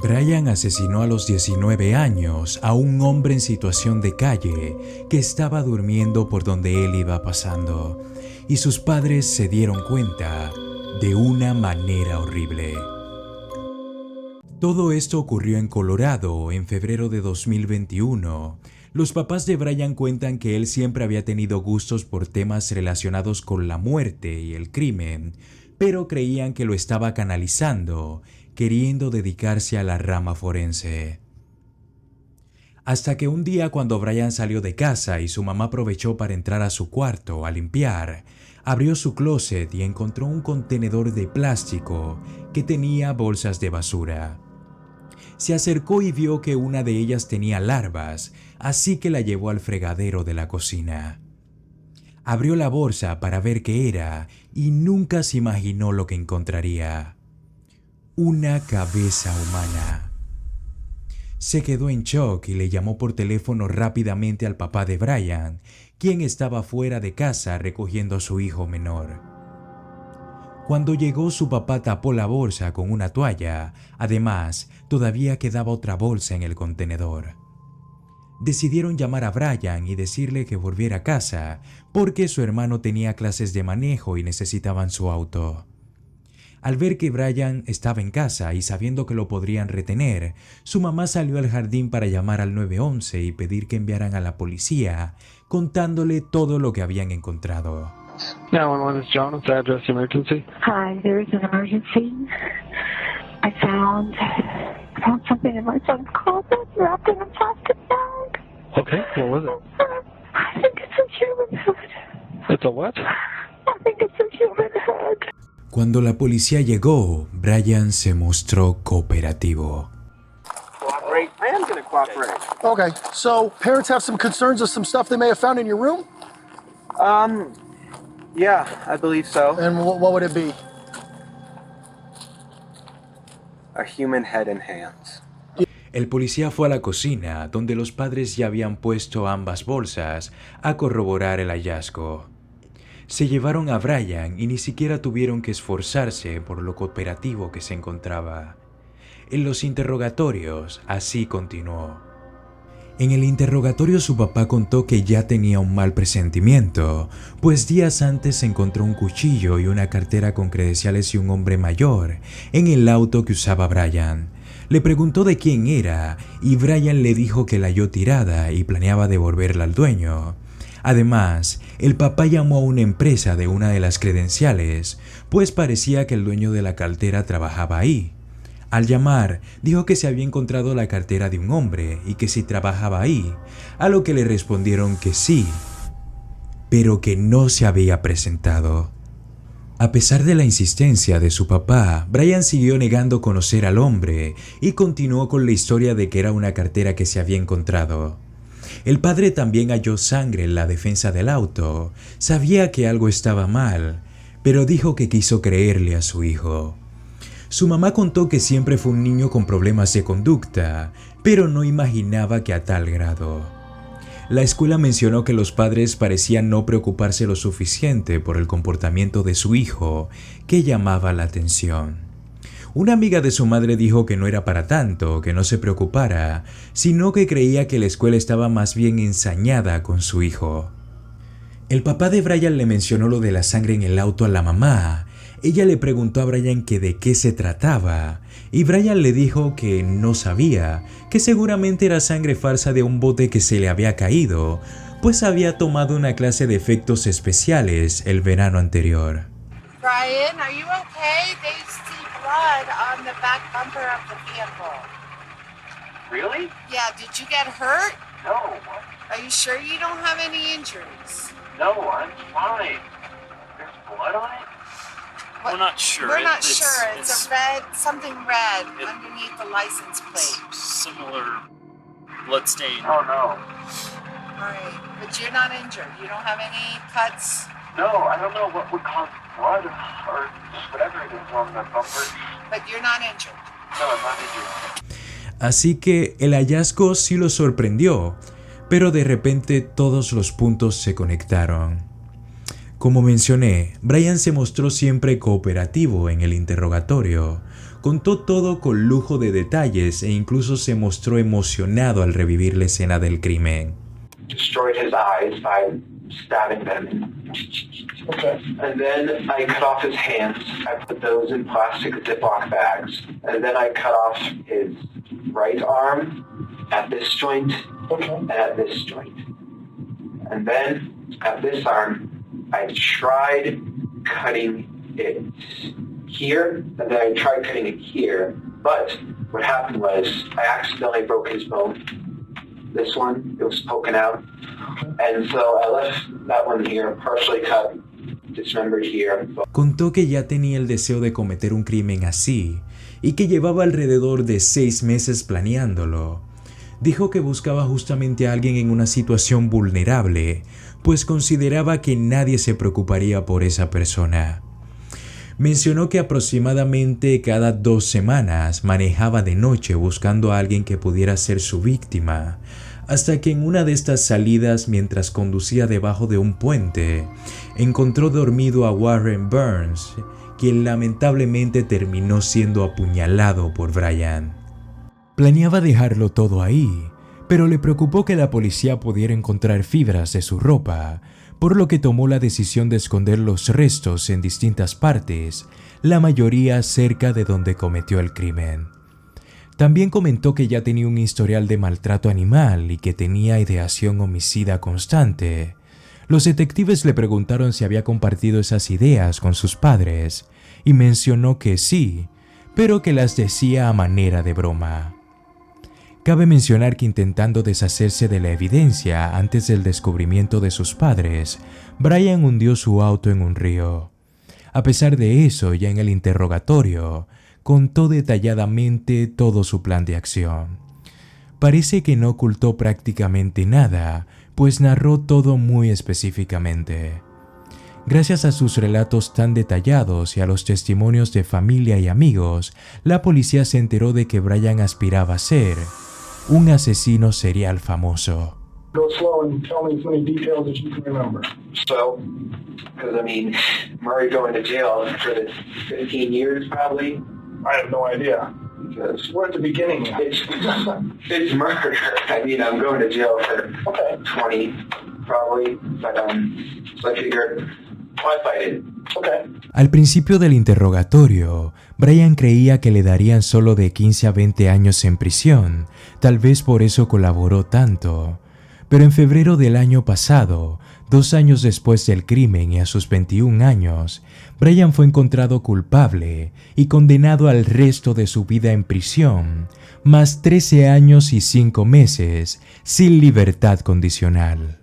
Brian asesinó a los 19 años a un hombre en situación de calle que estaba durmiendo por donde él iba pasando, y sus padres se dieron cuenta de una manera horrible. Todo esto ocurrió en Colorado en febrero de 2021. Los papás de Brian cuentan que él siempre había tenido gustos por temas relacionados con la muerte y el crimen, pero creían que lo estaba canalizando, queriendo dedicarse a la rama forense. Hasta que un día, cuando Brian salió de casa y su mamá aprovechó para entrar a su cuarto a limpiar, abrió su closet y encontró un contenedor de plástico que tenía bolsas de basura. Se acercó y vio que una de ellas tenía larvas, así que la llevó al fregadero de la cocina. Abrió la bolsa para ver qué era y nunca se imaginó lo que encontraría. Una cabeza humana. Se quedó en shock y le llamó por teléfono rápidamente al papá de Brian, quien estaba fuera de casa recogiendo a su hijo menor. Cuando llegó, su papá tapó la bolsa con una toalla. Además, todavía quedaba otra bolsa en el contenedor. Decidieron llamar a Brian y decirle que volviera a casa porque su hermano tenía clases de manejo y necesitaban su auto. Al ver que Brian estaba en casa y sabiendo que lo podrían retener, su mamá salió al jardín para llamar al 911 y pedir que enviaran a la policía, contándole todo lo que habían encontrado. 911, this is John. What's the address emergency? Hi, there is an emergency. I found something in my son's closet wrapped in a plastic bag. Okay, what was it? I think it's a human head. It's a what? I think it's a human head. Cuando la policía llegó, Brian se mostró cooperativo. Cooperate? I am going to cooperate. Okay, so parents have some concerns of some stuff they may have found in your room? Yeah, I believe so. And what would it be? A human head and hands. El policía fue a la cocina, donde los padres ya habían puesto ambas bolsas a corroborar el hallazgo. Se llevaron a Brian y ni siquiera tuvieron que esforzarse por lo cooperativo que se encontraba. En los interrogatorios, así continuó. En el interrogatorio su papá contó que ya tenía un mal presentimiento, pues días antes se encontró un cuchillo y una cartera con credenciales de un hombre mayor en el auto que usaba Brian. Le preguntó de quién era y Brian le dijo que la halló tirada y planeaba devolverla al dueño. Además, el papá llamó a una empresa de una de las credenciales, pues parecía que el dueño de la cartera trabajaba ahí. Al llamar, dijo que se había encontrado la cartera de un hombre y que si trabajaba ahí, a lo que le respondieron que sí, pero que no se había presentado. A pesar de la insistencia de su papá, Brian siguió negando conocer al hombre y continuó con la historia de que era una cartera que se había encontrado. El padre también halló sangre en la defensa del auto. Sabía que algo estaba mal, pero dijo que quiso creerle a su hijo. Su mamá contó que siempre fue un niño con problemas de conducta, pero no imaginaba que a tal grado. La escuela mencionó que los padres parecían no preocuparse lo suficiente por el comportamiento de su hijo, que llamaba la atención. Una amiga de su madre dijo que no era para tanto, que no se preocupara, sino que creía que la escuela estaba más bien ensañada con su hijo. El papá de Brian le mencionó lo de la sangre en el auto a la mamá. Ella le preguntó a Brian que de qué se trataba, y Brian le dijo que no sabía, que seguramente era sangre falsa de un bote que se le había caído, pues había tomado una clase de efectos especiales el verano anterior. Brian, are you okay? They see blood on the back bumper of the vehicle. Really? Yeah, did you get hurt? No. Are you sure you don't have any injuries? No, I'm fine. There's blood on it? What? We're not sure. We're not It's- sure. It's a red, something red underneath the license plate. Similar blood stain. Oh, no. All right, but you're not injured. You don't have any cuts. No, I don't know what would cause blood or whatever it is on the bumper. But you're not injured. No, I'm not injured. Así que el hallazgo sí lo sorprendió, pero de repente todos los puntos se conectaron. Como mencioné, Brian se mostró siempre cooperativo en el interrogatorio. Contó todo con lujo de detalles e incluso se mostró emocionado al revivir la escena del crimen. Destroyed his eyes by stabbing them. Okay. And then I cut off his hands. I put those in plastic Ziploc bags. And then I cut off his right arm at this joint and at this joint. And then at this arm, I tried cutting it here, and then I tried cutting it here. But what happened was I accidentally broke his bone. This one, it was poking out. And so I left that one here, partially cut, dismembered here. Contó que ya tenía el deseo de cometer un crimen así y que llevaba alrededor de 6 meses planeándolo. Dijo que buscaba justamente a alguien en una situación vulnerable, pues consideraba que nadie se preocuparía por esa persona. Mencionó que aproximadamente cada 2 semanas manejaba de noche buscando a alguien que pudiera ser su víctima, hasta que en una de estas salidas, mientras conducía debajo de un puente, encontró dormido a Warren Burns, quien lamentablemente terminó siendo apuñalado por Brian. Planeaba dejarlo todo ahí, pero le preocupó que la policía pudiera encontrar fibras de su ropa, por lo que tomó la decisión de esconder los restos en distintas partes, la mayoría cerca de donde cometió el crimen. También comentó que ya tenía un historial de maltrato animal y que tenía ideación homicida constante. Los detectives le preguntaron si había compartido esas ideas con sus padres, y mencionó que sí, pero que las decía a manera de broma. Cabe mencionar que intentando deshacerse de la evidencia antes del descubrimiento de sus padres, Brian hundió su auto en un río. A pesar de eso, ya en el interrogatorio, contó detalladamente todo su plan de acción. Parece que no ocultó prácticamente nada, pues narró todo muy específicamente. Gracias a sus relatos tan detallados y a los testimonios de familia y amigos, la policía se enteró de que Brian aspiraba a ser un asesino serial famoso. Go slow and tell me as many details as you can remember. So, because I mean, Murray going to jail for the 15 years probably. I have no idea. Because We're at the beginning. it's murder. I mean, I'm going to jail for 20 probably, but so I figured, why fight it? Okay. Al principio del interrogatorio, Brian creía que le darían solo de 15 a 20 años en prisión, tal vez por eso colaboró tanto. Pero en febrero del año pasado, 2 años después del crimen y a sus 21 años, Brian fue encontrado culpable y condenado al resto de su vida en prisión, más 13 años y 5 meses sin libertad condicional.